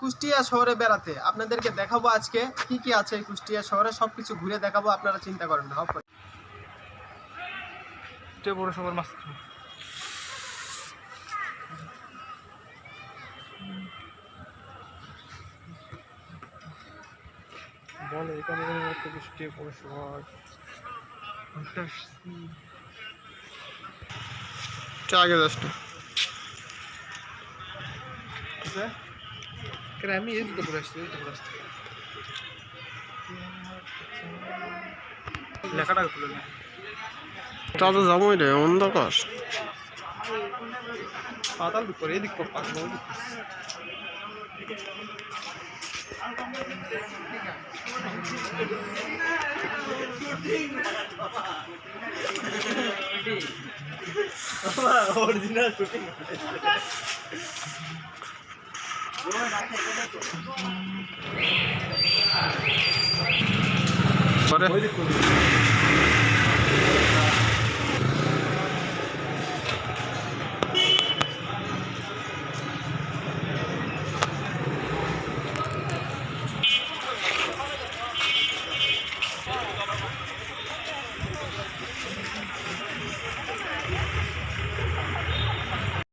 কুষ্টিয়া শহরে বেড়াতে, আপনাদেরকে দেখাবো আজকে কি কি আছে এই কুষ্টিয়া শহরে, সবকিছু ঘুরে দেখাবো, আপনারা চিন্তা করেন না। পৌরসভার মাছ বলে এখানে কুষ্টিয়া পৌরসভার আগে যাস আমি এই তো পড়ে আসছি লেখাটা খুলে না তাতে যাবো রে অন্ধকার পাতাল করে এদিক পাতাল অরিজিনাল শুটিং পরে